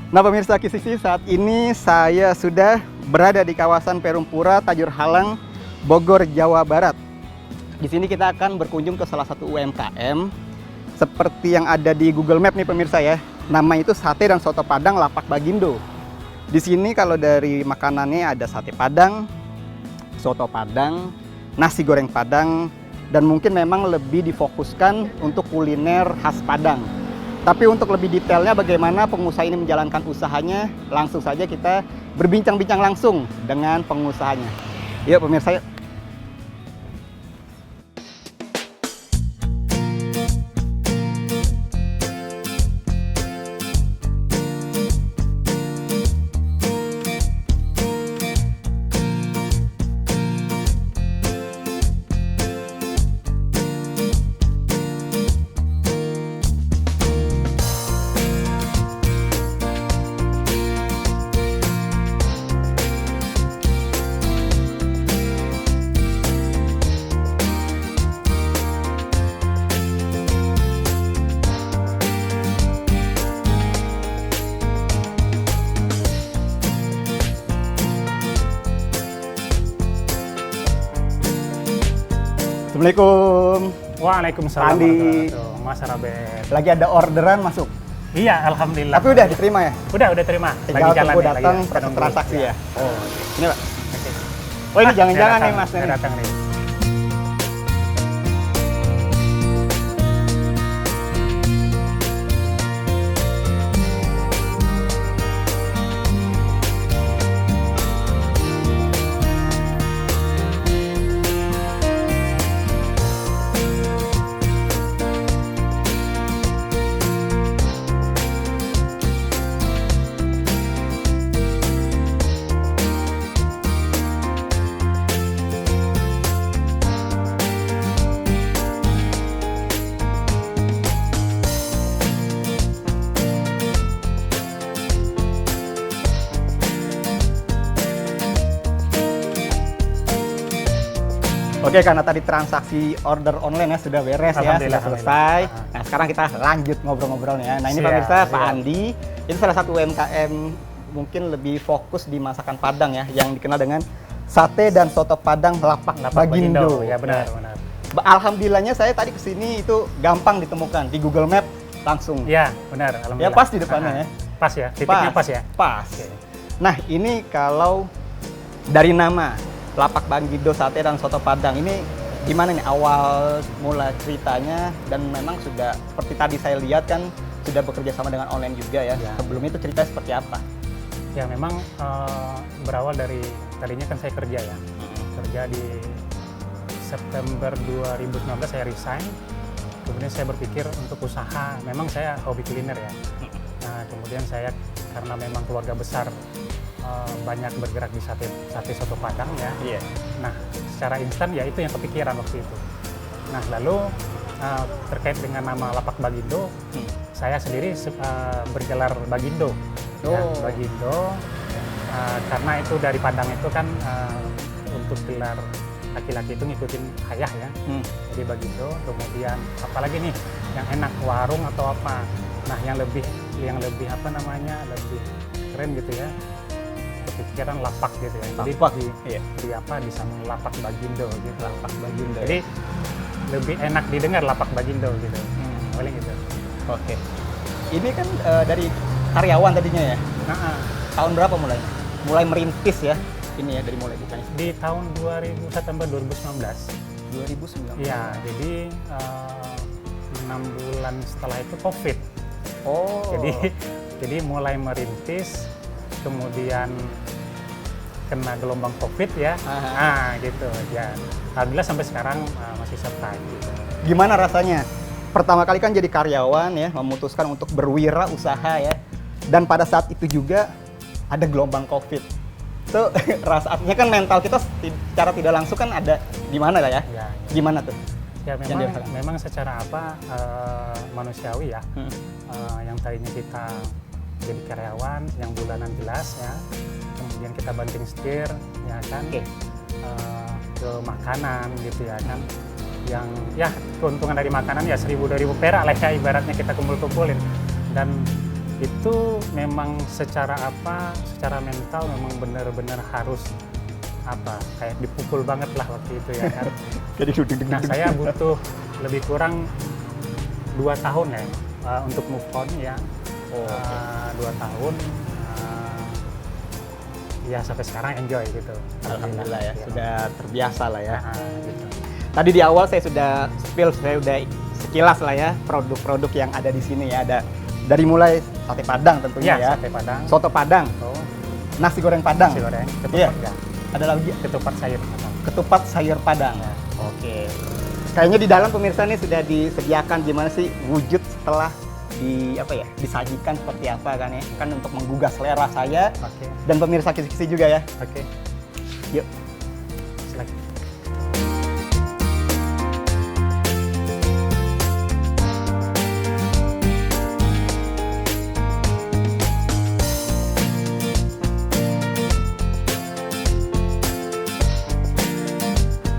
Nah pemirsa Kisisi, saat ini saya sudah berada di kawasan Perumpura, Tajur Halang, Bogor, Jawa Barat. Di sini kita akan berkunjung ke salah satu UMKM seperti yang ada di Google Map nih pemirsa ya. Nama itu Sate dan Soto Padang Lapak Bagindo. Di sini kalau dari makanannya ada sate Padang, soto Padang, nasi goreng Padang, dan mungkin memang lebih difokuskan untuk kuliner khas Padang. Tapi untuk lebih detailnya bagaimana pengusaha ini menjalankan usahanya, langsung saja kita berbincang-bincang langsung dengan pengusahanya. Yuk pemirsa, yuk. Assalamualaikum. Waalaikumsalam Andi. warahmatullahi wabarakatuh. Mas Rabet. Lagi ada orderan masuk. Iya, alhamdulillah. Tapi udah diterima ya? Udah terima. Tinggal tunggu datang lagi proses nunggu. transaksi ya? Oh, Ini Pak. oke. Oh ini Ah, jangan-jangan saya nih Mas. saya Ini. datang nih. Oke, karena tadi transaksi order online ya sudah beres ya, sudah Alhamdulillah, selesai. alhamdulillah. Nah sekarang kita lanjut ngobrol-ngobrolnya. Nah ini Siap, pemirsa, Pak siap. Andi, itu salah satu UMKM mungkin lebih fokus di masakan Padang ya, yang dikenal dengan Sate dan Soto Padang Lapak Bagindo. Ya benar, Ya. benar. Alhamdulillahnya saya tadi kesini itu gampang ditemukan di Google Map langsung. Ya, benar, Ya alhamdulillah. pas di depannya ya. Pas ya, titiknya pas ya. Pas. Oke. Nah ini kalau dari nama Lapak Bagindo Sate dan Soto Padang ini gimana nih awal mula ceritanya, dan memang sudah seperti tadi saya lihat kan sudah bekerja sama dengan online juga ya. Ya. Sebelum itu cerita seperti apa? Ya memang berawal dari tadinya kan saya kerja ya. Kerja di September 2019 saya resign. Kemudian saya berpikir untuk usaha, memang saya hobi kuliner ya. Nah, kemudian saya karena memang keluarga besar banyak bergerak di sate soto Padang ya. Iya. Nah, secara instan ya itu yang kepikiran waktu itu. Nah, lalu terkait dengan nama Lapak Bagindo, saya sendiri bergelar Bagindo. Ya, Oh. Bagindo karena itu dari Padang itu kan untuk gelar laki-laki itu ngikutin ayah ya. Jadi Bagindo, kemudian apalagi nih yang enak, warung atau apa. Nah, yang lebih apa namanya, lebih keren gitu ya. Kepikiran lapak gitu ya. Jadi Lapak, iya. di apa di samping Lapak Bagindo gitu. Lapak Bagindo. Jadi lebih enak didengar Lapak Bagindo gitu. Paling gitu. Oke. Ini kan dari karyawan tadinya ya. Nah, Tahun berapa mulainya? Mulai merintis ya. Ini ya dari mulai bukanya. di tahun September 2019. 2019. Iya, jadi 6 bulan setelah itu COVID. Oh. Jadi mulai merintis, kemudian kena gelombang COVID ya. Aha. Nah, gitu ya. Alhamdulillah sampai sekarang masih survive gitu. Gimana rasanya? Pertama kali kan jadi karyawan ya, memutuskan untuk berwirausaha ya. Dan pada saat itu juga ada gelombang COVID. Itu rasanya kan mental kita secara tidak langsung kan ada gimana lah ya? Ya, Gimana tuh? ya Yang memang, dia- memang secara apa manusiawi ya. Yang tadinya kita jadi karyawan yang bulanan jelas ya, kemudian kita banting setir ya kan. Oke. Ke makanan gitu ya kan, yang ya keuntungan dari makanan ya 1.000-2.000 perak lah ya ibaratnya kita kumpul-kumpulin, dan Itu memang secara mental memang benar-benar harus kayak dipukul banget lah waktu itu ya kan. Jadi Nah saya butuh lebih kurang 2 tahun ya untuk move on ya. 2 tahun. Ya sampai sekarang enjoy gitu. Alhamdulillah ya, sudah terbiasa lah ya. Gitu. Tadi di awal saya sudah spill, saya udah sekilas lah ya produk-produk yang ada di sini ya. Ada dari mulai sate Padang tentunya ya, Sate Padang, soto Padang, nasi goreng Padang, nasi goreng, ketupat Iya. ya. Ada lagi Ketupat sayur Padang. ketupat sayur Padang. Ya. Oke. Kayaknya di dalam pemirsa nih sudah disediakan gimana sih wujud setelah disajikan seperti apa kan ya, kan untuk menggugah selera saya Oke. dan pemirsa Kisi-Kisi juga ya. Oke. Yuk. Silakan.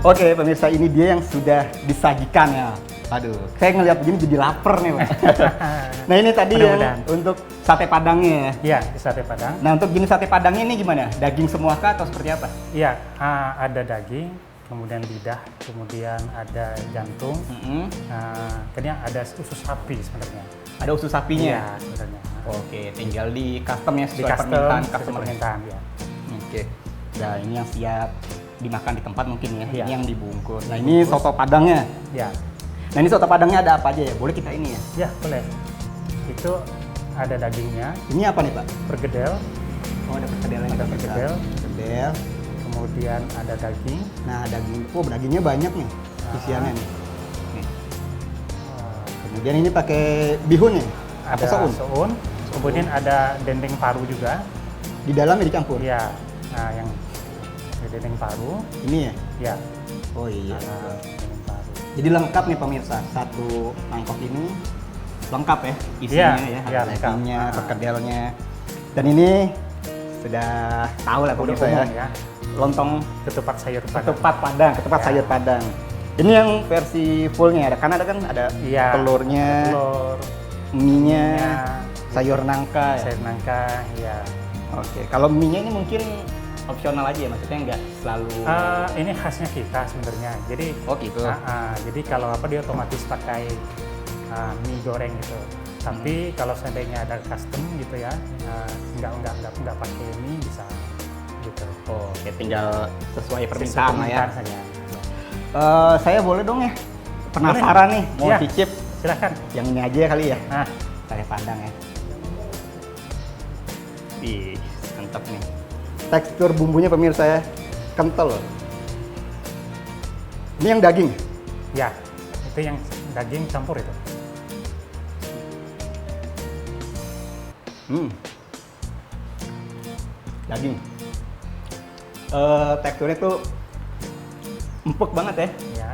Oke pemirsa, ini dia yang sudah disajikan ya. Aduh, saya ngeliat begini jadi lapar nih Pak. Nah ini tadi yang Mudah-mudahan. untuk sate Padangnya ya. Iya, sate Padang. Nah untuk jenis sate Padangnya ini gimana? Daging semua kah atau seperti apa? Iya, ada daging, kemudian lidah, kemudian ada jantung, kemudian ada usus sapi sebenarnya. Ada usus sapinya? Iya, sebenarnya. Oke, tinggal di custom ya Di sesuai custom, permintaan sesuai customer. permintaan ya. Oke. Nah ini yang siap dimakan di tempat mungkin ya. Iya. Ini yang dibungkus. Nah ini soto Padangnya. Ya, Nah ini soto Padangnya ada apa aja ya? Boleh kita ini ya? ya boleh. Itu ada dagingnya, Ini apa nih Pak? pergedel, Oh ada perkedelnya. Ada perkedel. Perkedel. kemudian ada daging, Nah daging, dagingnya banyak nih isiannya nih. Nih. Kemudian ini pakai bihun ya? ada Apa soun? soun, kemudian ada dendeng paru juga. Di dalamnya dicampur? Iya, nah yang dendeng paru, Ini ya? ya. Oh iya. Dendeng paru. Jadi lengkap nih pemirsa, satu mangkok ini lengkap ya isinya Iya, ya, iya, ada dagingnya, lengkap. perkedelnya. Dan ini sudah tahu lah Udah pemirsa ya, umum ya. lontong Ketupat sayur Padang. ketupat Ya. sayur Padang. Ini yang versi fullnya ada, karena ada kan ada Iya, telurnya, telur, mie-nya, minyak, sayur nangka ya. sayur nangka, ya. Oke, kalau mie-nya ini mungkin opsional aja ya, maksudnya nggak selalu. Ini khasnya kita sebenarnya. Jadi, Oh gitu. jadi kalau dia otomatis pakai mie goreng gitu. Tapi kalau seandainya ada custom gitu ya, nggak pakai mie bisa gitu. Oh, oke, tinggal sesuai permintaan lah ya. saja. Saya boleh dong ya, penasaran nih mau Iya. cicip Silakan. yang ini aja kali ya, Nah, sate Padang ya. Ih, mantap nih. Tekstur bumbunya pemirsa ya, kental loh. Ini yang daging. ya itu yang daging campur itu. Daging. Teksturnya tuh empuk banget ya. Ya,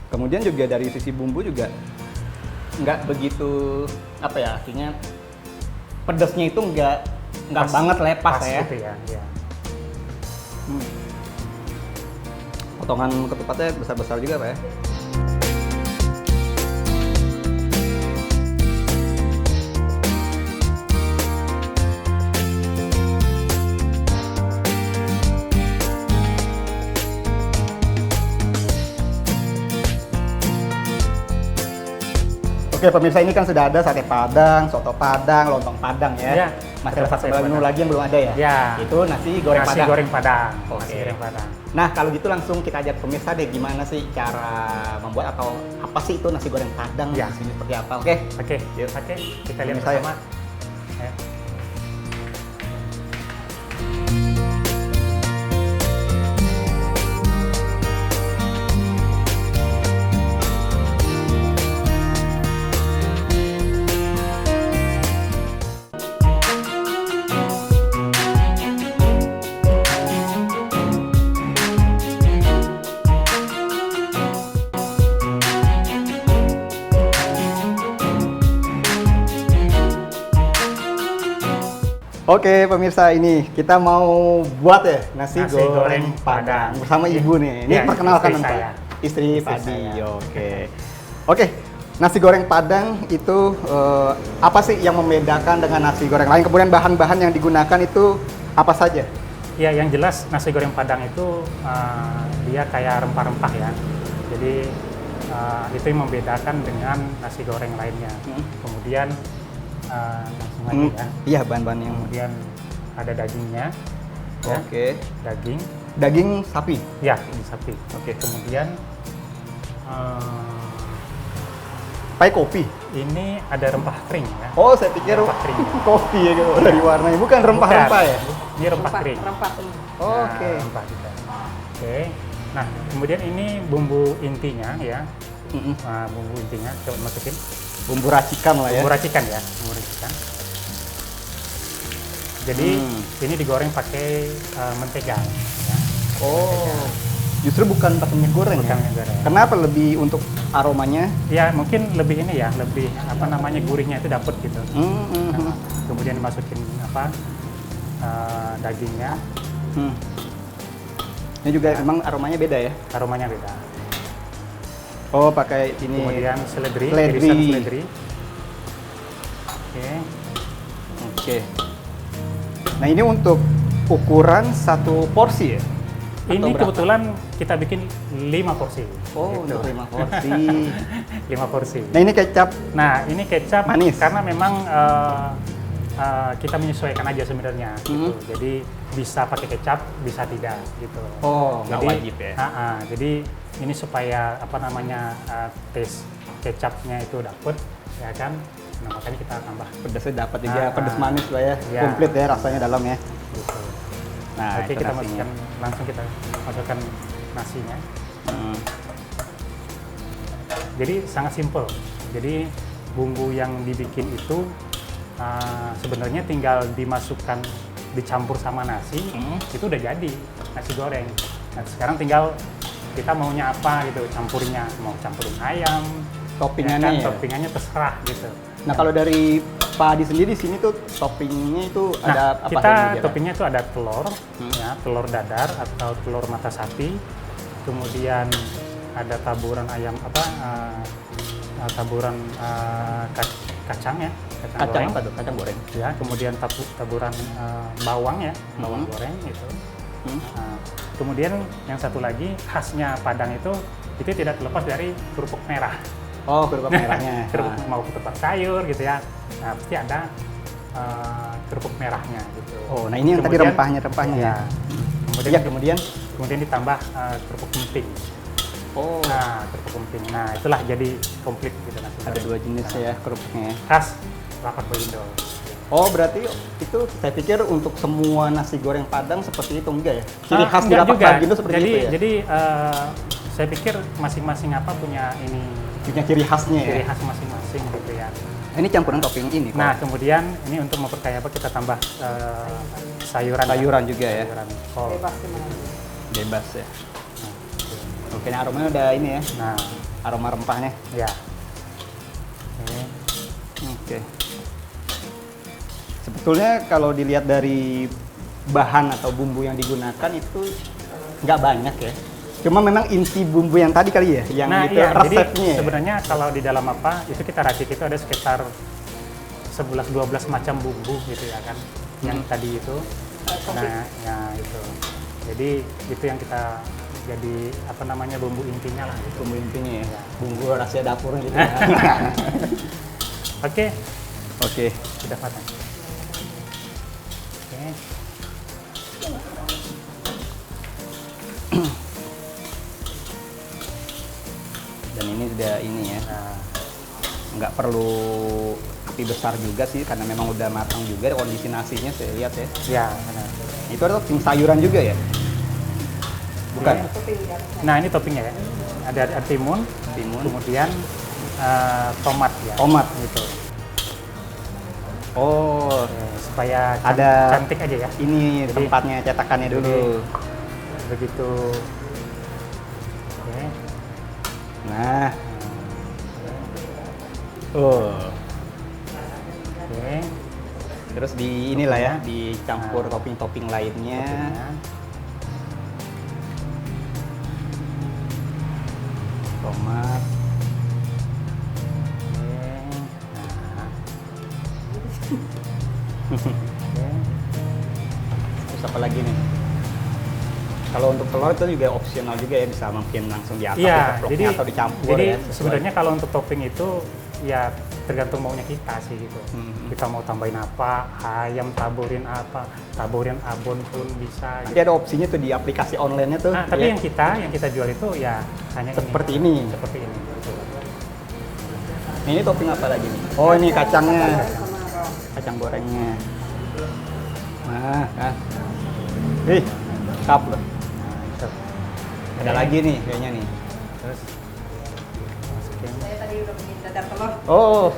Kemudian juga dari sisi bumbu juga nggak begitu apa ya, artinya pedasnya itu nggak Pas- banget lepas pas ya. gitu ya. Ya. Potongan ketupatnya besar-besar juga Pak ya. Oke pemirsa, ini kan sudah ada sate Padang, soto Padang, lontong Padang ya. Iya, Masih ada ketupat satu sayur menu Padang. lagi yang belum ada ya? Ya. Itu nasi goreng Nasi Padang. goreng Padang. Oke. Nasi goreng Padang. Nah kalau gitu langsung kita ajak pemirsa deh, gimana sih cara membuat atau apa sih itu nasi goreng Padang? Ya. Di sini seperti apa? Oke. Oke, Yuk. oke, kita lihat Pemirsa ya. bersama. Ya. Oke pemirsa, ini kita mau buat ya nasi, Nasi goreng goreng Padang Padang. bersama ibu nih. Ini Ya, perkenalkan istri Pak. saya. Istri Istri Padi. saya. Oke. Oke. nasi goreng Padang itu apa sih yang membedakan dengan nasi goreng lain? Kemudian bahan-bahan yang digunakan itu apa saja? Ya, yang jelas nasi goreng Padang itu dia kayak rempah-rempah ya. Jadi itu yang membedakan dengan nasi goreng lainnya. Kemudian langsung aja ya. Iya, bahan-bahan yang. Kemudian ada dagingnya. Ya, Oke. daging Sapi. ya daging sapi. Oke. Kemudian Pai kopi. ini ada rempah kering ya. Oh, saya pikir Rempah kering. kopi ya gitu, dari warnanya. Bukan rempah-rempah ya? Ini rempah kering. Rempah ini. Oh, Nah, oke. rempah juga. Oke. Nah, kemudian ini bumbu intinya ya. Nah, bumbu intinya coba masukin. Bumbu racikan lah ya. Bumbu racikan ya, bumbu racikan. Jadi ini digoreng pakai mentega. Ya. Oh, justru bukan pakai minyak goreng Bukan ya? minyak goreng. Kenapa lebih untuk aromanya? Ya mungkin lebih ini ya, lebih apa namanya gurihnya itu dapet gitu. Nah, kemudian dimasukin apa dagingnya, Ini juga emang aromanya beda ya? aromanya beda. Oh, pakai ini. Kemudian seledri, Seledri. irisan seledri. Oke. Oke. Nah, ini untuk ukuran satu porsi ya? Atau Ini berapa? kebetulan kita bikin 5 porsi. Oh, Gitu. untuk 5 porsi. 5 porsi. Nah, ini kecap. Nah, ini kecap Manis. karena memang kita menyesuaikan aja sebenarnya. Gitu. Jadi bisa pakai kecap, bisa tidak gitu. Oh, nggak Jadi, wajib ya? Jadi ini supaya apa namanya taste kecapnya itu dapet, ya kan? Nah, makanya kita tambah. Pedasnya dapat juga, pedas manis lah ya. Ya. Komplit ya rasanya dalam ya. Gitu. Nah, Oke, itu kita nasinya. langsung kita masukkan nasinya. Hmm. Jadi sangat simpel. Jadi bumbu yang dibikin itu sebenarnya tinggal dicampur sama nasi, itu udah jadi nasi goreng. Nah, sekarang tinggal kita maunya apa gitu, campurnya mau campurin ayam, Toppingannya ya? toppingannya terserah gitu. Nah, kalau dari Pak Adi sendiri di sini tuh toppingnya itu ada apa? Kita yang disediakan? toppingnya itu ada telur, ya, telur dadar atau telur mata sapi, kemudian ada taburan ayam taburan kacang ya, Kacang goreng. apa tuh? Kacang goreng. Ya, kemudian taburan bawang ya, bawang goreng gitu. Nah, kemudian yang satu lagi khasnya Padang itu tidak terlepas dari kerupuk merah. Oh, kerupuk merahnya. Kerupuk mau ketupat sayur gitu ya. Nah, pasti ada kerupuk merahnya gitu. Oh, nah ini yang tadi Kemudian- rempahnya ya. Kemudian, Iya, kemudian. kemudian ditambah kerupuk emping. Oh, Nah, kerupuk emping. Nah, itulah jadi komplit gitu nasi ada goreng. 2 jenis Nah, ya kerupuknya. khas Lapak Boindo. Oh, berarti itu saya pikir untuk semua nasi goreng Padang seperti itu enggak ya? Ciri khas di Enggak Lapak juga. Bagindo seperti jadi, itu ya? Jadi saya pikir masing-masing apa punya ini Punya ciri khasnya ya? ciri khas masing-masing gitu ya. Nah, ini campuran topping ini. Nah, kemudian ini untuk memperkaya apa kita tambah sayuran. Sayuran juga ya? Sayuran kol. Bebas di mana. Bebas ya. Oke, nah aromanya udah ini ya, Nah, aroma rempahnya. ya. Oke. Oke. Sebetulnya kalau dilihat dari bahan atau bumbu yang digunakan itu nggak banyak ya. Cuma memang inti bumbu yang tadi kali ya, yang Nah, itu iya, jadi resepnya. sebenarnya kalau di dalam apa itu kita racik itu ada sekitar 11-12 macam bumbu gitu ya kan. Yang tadi itu. Nah, ya itu. Jadi itu yang kita jadi apa namanya bumbu intinya lah gitu. Bumbu intinya ya, Ya. bumbu rahasia dapurnya gitu ya. Oke, Oke. sudah matang. Oke. Dan ini sudah ini ya, Nah, nggak perlu api besar juga sih, karena memang udah matang juga kondisi nasinya saya lihat ya. ya benar. Itu ada topping sayuran juga ya? Bukan? Iya. Topping di atasnya. Nah, ini toppingnya ya. Ada timun, Timun. kemudian tomat ya. Tomat. gitu. Oh, Oke, supaya Ada- cantik aja ya. ini Jadi- tempatnya cetakannya dulu. Begitu. Oke. Nah, oh, Oke. terus di inilah ya, dicampur topping-topping lainnya. Toppingnya. Tomat. apa lagi nih? Kalau untuk telur itu juga opsional juga ya, bisa mungkin langsung di atas Iya, dikeproknya jadi atau dicampur jadi ya. sesuai. sebenarnya kalau untuk topping itu ya tergantung maunya kita sih gitu. Kita mau tambahin apa, ayam taburin apa, taburin abon pun bisa. Nanti ada opsinya tuh di aplikasi online-nya tuh. Nah, tapi ya. yang kita jual itu ya hanya Seperti ini. Seperti ini. Betul. Ini topping apa lagi nih? Oh, ini kacangnya. Kacang gorengnya. Nah, kan. Ih, kap loh. Nah, itu. Ada lagi nih kayaknya nih. Terus masukin. Saya tadi udah bikin dadar telur. Oh,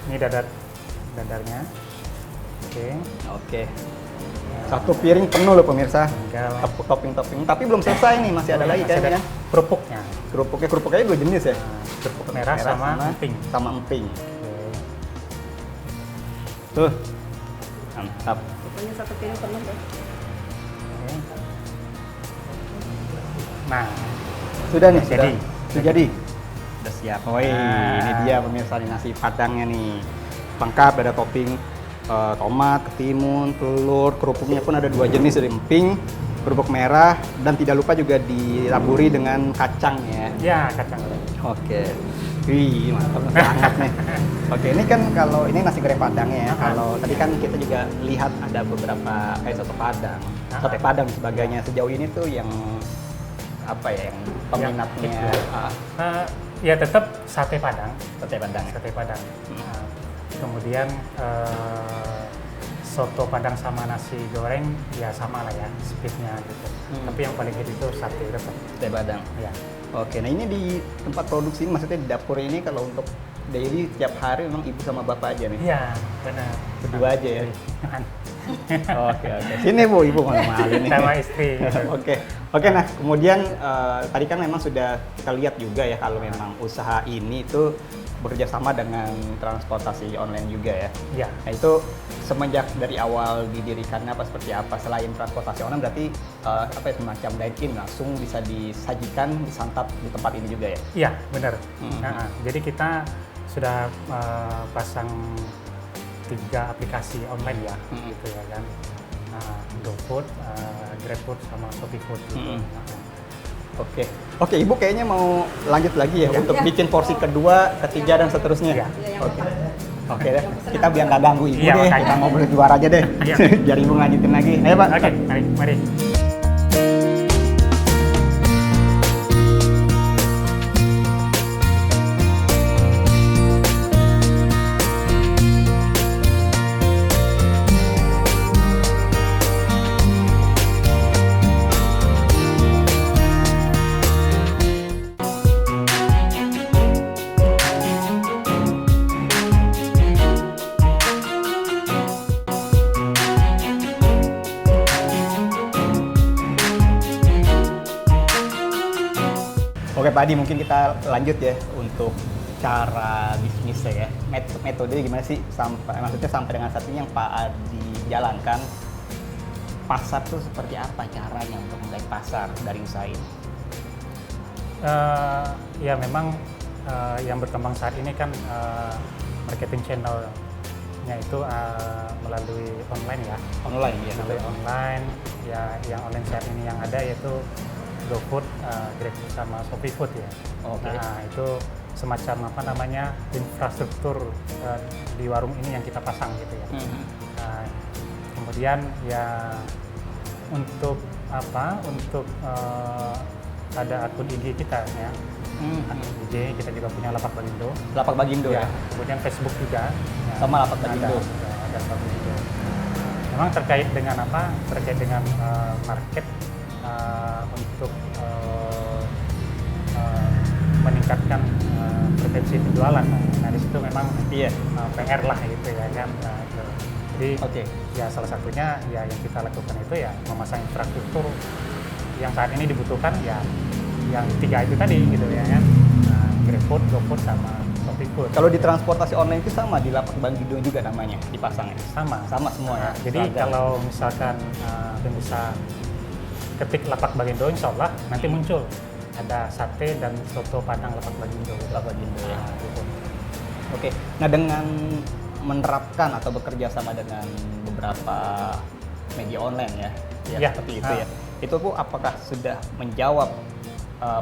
Ini dadarnya. Oke. oke. Satu piring penuh loh pemirsa. Tinggal Topping-topping. Tapi belum selesai nih, masih ada lagi masih kayaknya. kerupuknya. Kerupuknya dua jenis ya? Nah, kerupuk merah sama emping. Sama emping. Oke. Tuh. Mantap. Pokoknya satu piring penuh deh. Oke. Nah, Sudah nih, Jadi. Sudah jadi. Sudah siap. Oh, ini dia pemirsa nih nasi padangnya nih. Lengkap, ada topping tomat, ketimun, telur, kerupuknya pun ada dua jenis, ada emping, kerupuk merah, dan tidak lupa juga ditaburi dengan kacang ya. ya kacang. Oke. Wih, mantap banget nih. Oke, ini kan kalau ini nasi goreng padang ya. Kalau tadi kan kita juga lihat ada beberapa soto padang, sate padang dan sebagainya. Sejauh ini tuh yang apa ya, yang peminatnya Ya tetap sate padang. sate padang. Ya? Sate padang. Nah, kemudian soto padang sama nasi goreng ya sama lah ya speednya gitu. Tapi yang paling hit itu sate tetap. Sate padang. Ya. Oke, nah ini di tempat produksi ini, maksudnya di dapur ini kalau untuk daily tiap hari memang ibu sama bapak aja nih. Iya benar. Berdua aja ya. Oke. Sini Bu, ibu malu-malu nih. Sama istri. Oke. Nah kemudian tadi kan memang sudah kita lihat juga ya kalau memang usaha ini itu bekerja sama dengan transportasi online juga ya. Iya. Nah itu semenjak dari awal didirikannya apa seperti apa? Selain transportasi online berarti apa ya, semacam dine-in langsung bisa disajikan, disantap di tempat ini juga ya? Iya benar. Mhm. Nah, jadi kita sudah pasang 3 aplikasi online ya, gitu ya kan. GoFood, GrabFood, sama ShopeeFood gitu. Oke, Ibu kayaknya mau lanjut lagi ya untuk bikin porsi kedua, ketiga dan seterusnya. Iya. Oke deh, kita biar nggak ganggu Ibu Iya, deh, makanya. kita ngobrol di luar aja deh, Iya. biar Ibu lanjutin lagi. Ayo Pak. Oke, mari. Oke Pak Adi, mungkin kita lanjut ya untuk cara bisnisnya ya. Metodenya gimana sih maksudnya sampai dengan saat ini yang Pak Adi jalankan, pasar tuh seperti apa caranya untuk menggait pasar dari usaha ini? Ya memang yang berkembang saat ini kan marketing channelnya itu melalui online ya. Online ya. Melalui online ya, yang online saat ini yang ada yaitu GoFood, GrabFood sama ShopeeFood ya. Oke. Nah itu semacam apa namanya infrastruktur di warung ini yang kita pasang gitu ya. Nah, kemudian ya untuk apa? Untuk ada akun IG kita ya. Akun IG kita juga punya Lapak Bagindo. Lapak Bagindo ya. Kemudian Facebook juga. Ya, Sama Lapak Bagindo. Ada Lapak Bagindo. Memang terkait dengan apa? Terkait dengan market untuk meningkatkan frekuensi penjualan. Nah di situ memang PR lah gitu ya kan. Nah, itu. Jadi ya salah satunya ya yang kita lakukan itu ya memasang infrastruktur yang saat ini dibutuhkan ya yang 3 itu tadi gitu ya kan. Nah, GrabFood, GoFood sama ShopeeFood. Kalau di transportasi online itu sama di Lapak Bagindo juga namanya dipasang ya? Sama semua ya. Jadi kalau misalkan pengusaha ketik Lapak Bagindo, insya Allah nanti muncul ada sate dan soto padang Lapak Bagindo. Lapak Bagindo ya. Gitu. Oke. Nah dengan menerapkan atau bekerja sama dengan beberapa media online ya, ya, Ya. seperti itu ya. Itu Bu, apakah sudah menjawab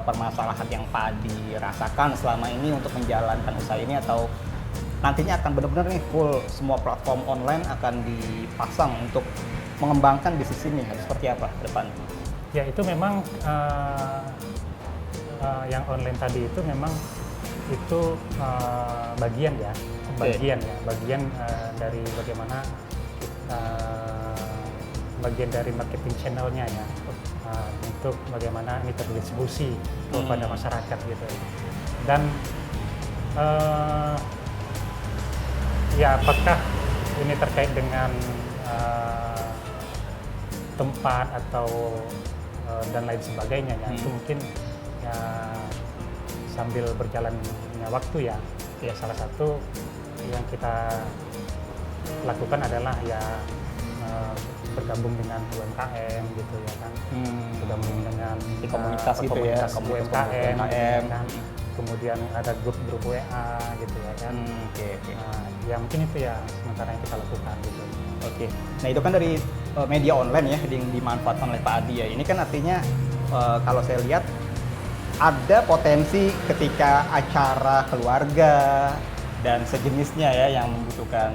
permasalahan yang Pak Adi rasakan selama ini untuk menjalankan usaha ini, atau nantinya akan benar-benar nih full semua platform online akan dipasang untuk mengembangkan bisnis ini, seperti apa ke depan? Ya, itu memang yang online tadi itu memang itu bagian ya, bagian dari bagaimana bagian dari marketing channelnya ya, untuk bagaimana ini terdistribusi kepada masyarakat gitu. Dan ya, apakah ini terkait dengan tempat atau dan lain sebagainya ya, itu mungkin ya sambil berjalannya waktu ya. Ya, salah satu yang kita lakukan adalah ya bergabung dengan UMKM gitu ya kan, bergabung dengan Di komunitas gitu ya, komunitas komunitas UMKM, gitu ya UMKM. kan. Kemudian ada grup-grup WA gitu ya kan. Oke. Nah, ya mungkin itu ya sementara yang kita lakukan gitu. Oke, nah itu kan dari media online ya yang dimanfaatkan oleh Pak Adi ya. Ini kan artinya kalau saya lihat ada potensi ketika acara keluarga dan sejenisnya ya yang membutuhkan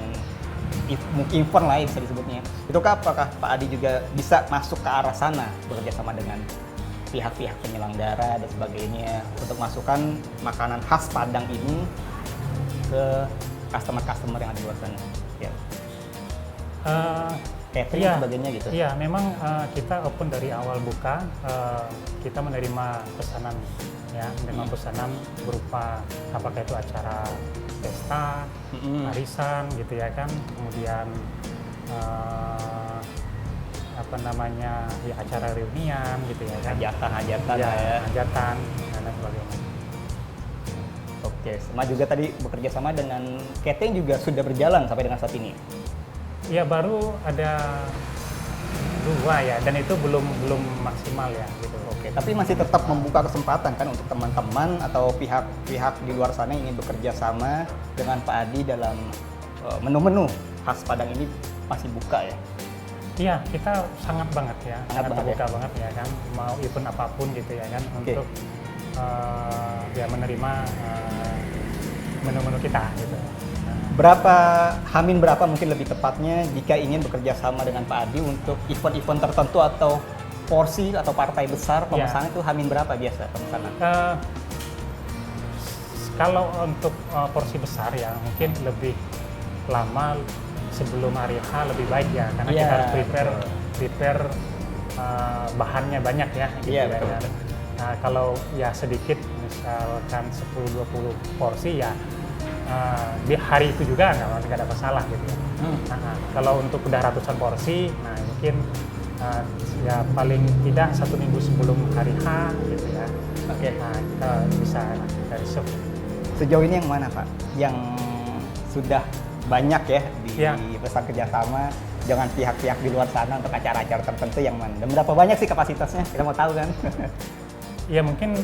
event lain bisa disebutnya. Itukah apakah Pak Adi juga bisa masuk ke arah sana bekerja sama dengan pihak-pihak penyelenggara dan sebagainya untuk masukkan makanan khas Padang ini ke customer-customer yang ada di luar sana? Ya. Catering dan sebagainya gitu. Iya, memang kita open dari awal buka, kita menerima pesanan ya, dengan pesanan berupa apakah itu acara pesta, arisan gitu ya kan, kemudian apa namanya ya acara reunian gitu ya kan, Hajatan ya, ya. hajatan dan lain sebagainya. Oke, sama juga tadi bekerja sama dengan catering juga sudah berjalan sampai dengan saat ini. Ya, baru ada 2 ya, dan itu belum maksimal ya gitu. Oke, tapi masih tetap membuka kesempatan kan untuk teman-teman atau pihak-pihak di luar sana yang ingin bekerja sama dengan Pak Adi dalam menu-menu khas Padang ini masih buka ya? Iya, kita sangat banget ya, sangat banget terbuka banget ya kan, mau event apapun gitu ya kan, Oke. untuk ya menerima menu-menu kita gitu. Hamin berapa mungkin lebih tepatnya jika ingin bekerja sama dengan Pak Adi untuk event-event tertentu atau porsi atau partai besar pemesanan itu hamin berapa biasa pemesanan? Kalau untuk porsi besar ya mungkin lebih lama sebelum hari H lebih baik ya, karena kita harus prepare bahannya banyak ya gitu Iya, ya betul. kan. Nah, kalau ya sedikit misalkan 10-20 porsi ya di hari itu juga nggak ada masalah gitu ya. Nah, kalau untuk udah ratusan porsi, nah mungkin ya paling tidak 1 minggu sebelum hari H gitu ya. Oke. Nah, kita bisa dari serve. Sejauh ini yang mana Pak? Yang sudah banyak ya Iya. pesan kerjasama dengan pihak-pihak di luar sana untuk acara-acara tertentu yang mana? Dan berapa banyak sih kapasitasnya? Kita mau tahu kan? Ya mungkin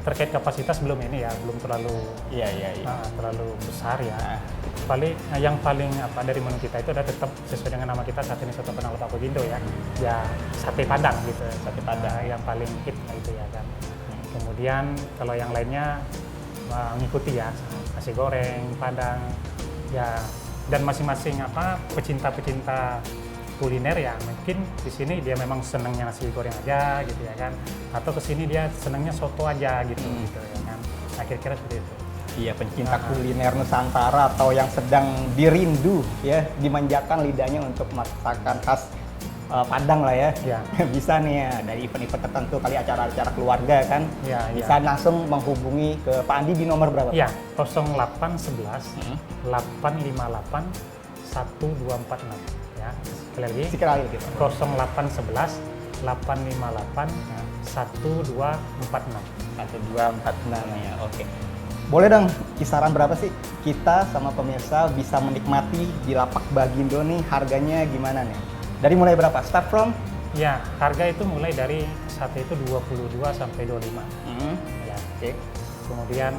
terkait kapasitas belum ini ya, belum terlalu Iya. terlalu besar ya. Paling yang paling dari menu kita itu adalah tetap sesuai dengan nama kita saat ini, Soto Padang Lepak Apogindo ya. Ya sate Padang gitu. Sate Padang. Yang paling hit lah itu ya kan. Kemudian kalau yang lainnya mengikuti ya, nasi goreng Padang ya, dan masing-masing pecinta-pecinta kuliner ya, mungkin di sini dia memang senangnya nasi goreng aja gitu ya kan, atau ke sini dia senangnya soto aja gitu gitu ya kan. Nah, kira-kira seperti itu. Iya, pencinta kuliner Nusantara atau yang sedang dirindu ya, dimanjakan lidahnya untuk masakan khas Padang lah ya. Ya. Bisa nih ya, dari event-event tertentu kali acara-acara keluarga kan. Ya, Bisa langsung menghubungi ke Pak Andi di nomor berapa? Ya, 0811 858 1246 ya. Sekali lagi. Sekali lagi gitu. 0811 858 1246. 1246 ya, oke. Boleh dong, kisaran berapa sih kita sama pemirsa bisa menikmati di Lapak Bagindo nih, harganya gimana nih? Dari mulai berapa? Start from? Ya, harga itu mulai dari sate itu 22 sampai 25. Ya. Oke. Kemudian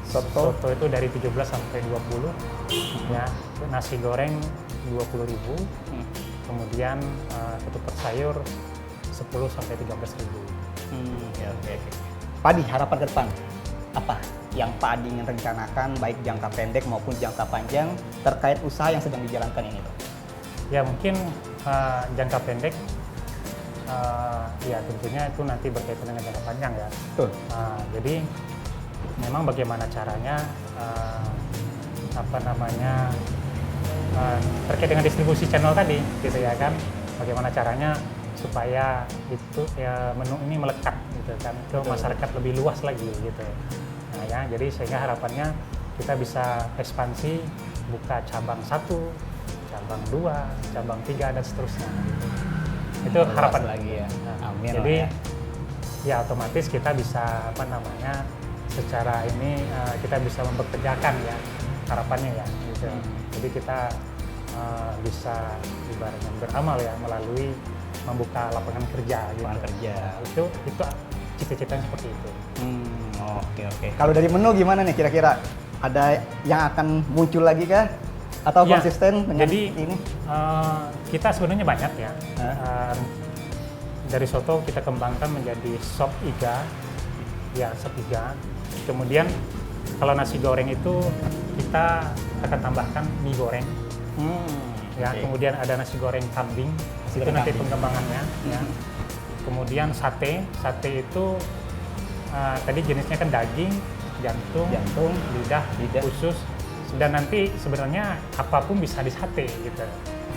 Soto? soto itu dari 17 sampai 20. Ya, nasi goreng 20.000. kemudian ketupat sayur 10 sampai 13.000. Oke, oke, oke. Pak Adi, harapan ke depan apa yang Pak Adi ingin rencanakan baik jangka pendek maupun jangka panjang terkait usaha yang sedang dijalankan ini, Pak? Ya mungkin jangka pendek, ya tentunya itu nanti berkaitan dengan jangka panjang ya. Betul. Jadi memang bagaimana caranya, terkait dengan distribusi channel tadi, gitu ya kan? Bagaimana caranya supaya itu ya menu ini melekat, gitu kan, ke Betul. masyarakat lebih luas lagi, gitu. Nah ya, jadi sehingga harapannya kita bisa ekspansi, buka cabang 1, cabang 2, cabang 3 dan seterusnya. Gitu. Itu Luas harapan lagi ya. Amin Jadi lah ya otomatis kita bisa secara ini kita bisa mempekerjakan ya harapannya ya. Gitu. Jadi kita bisa ibaratnya beramal ya melalui membuka lapangan kerja. Gitu. Lapangan kerja. Itu cita-citanya seperti itu. Oke, oke. Kalau dari menu gimana nih kira-kira? Ada yang akan muncul lagi kah? Atau Ya, konsisten dengan jadi, ini? Kita sebenarnya banyak ya. Hah? Dari soto kita kembangkan menjadi sop iga, ya sop iga. Kemudian kalau nasi goreng itu kita akan tambahkan mie goreng. Ya, Oke. kemudian ada nasi goreng kambing, Nasi itu goreng nanti kambing. pengembangannya. Ya. Kemudian sate itu tadi jenisnya kan daging, jantung, lidah, usus. Dan nanti sebenarnya apapun bisa di sate gitu.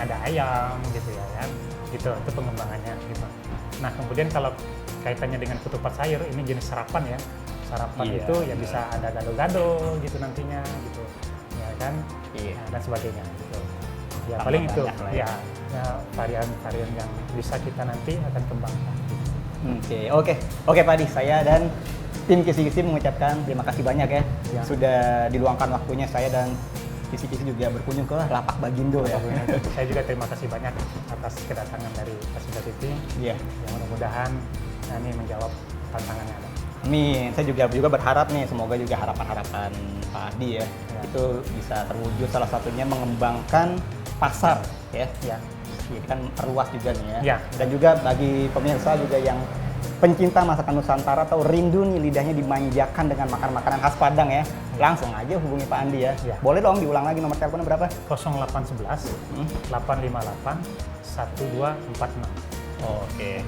Ada ayam gitu ya kan. Gitu, itu pengembangannya gitu. Nah, kemudian kalau kaitannya dengan ketupat sayur ini jenis sarapan ya. Sarapan Iya, itu ya benar. bisa ada gado-gado gitu nantinya gitu. Ya kan? Iya. Nah, dan sebagainya gitu. Ya Tambah paling itu banyak lah ya. ya varian-varian yang bisa kita nanti akan kembangkan. Oke Pak Adi, saya dan tim Kisi-Kisi mengucapkan terima kasih banyak ya, Ya. sudah diluangkan waktunya. Saya dan Kisi-Kisi juga berkunjung ke Lapak Bagindo ya. Saya juga terima kasih banyak atas kedatangan dari Pasinta TV. Iya. Yang mudah-mudahan ini menjawab tantangannya. Amin. Saya juga berharap nih, semoga juga harapan-harapan Pak Adi ya, itu bisa terwujud. Salah satunya mengembangkan pasar ya. Ya. Ini kan perluas juga nih ya. Ya. Dan juga bagi pemirsa juga yang pencinta masakan Nusantara atau rindu nih lidahnya dimanjakan dengan makan-makanan khas Padang ya, langsung aja hubungi Pak Andi ya. Ya. Boleh dong diulang lagi nomor teleponnya berapa? 0811 858 1246. Oke.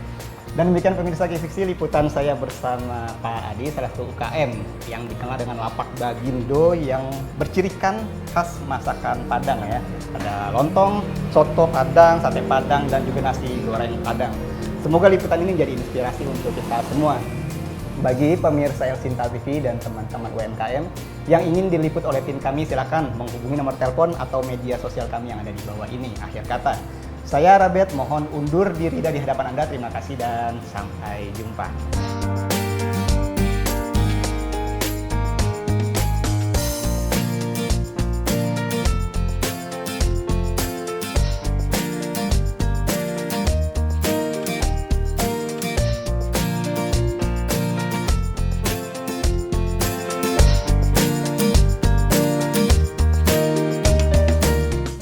Dan demikian pemirsa Kisi-Kisi, liputan saya bersama Pak Adi, salah satu UKM yang dikenal dengan Lapak Bagindo yang bercirikan khas masakan Padang ya. Ada lontong, soto Padang, sate Padang, dan juga nasi goreng Padang. Semoga liputan ini menjadi inspirasi untuk kita semua. Bagi pemirsa El Sinta TV dan teman-teman UMKM yang ingin diliput oleh tim kami, silakan menghubungi nomor telepon atau media sosial kami yang ada di bawah ini. Akhir kata, saya Rabet mohon undur diri dari hadapan Anda. Terima kasih dan sampai jumpa.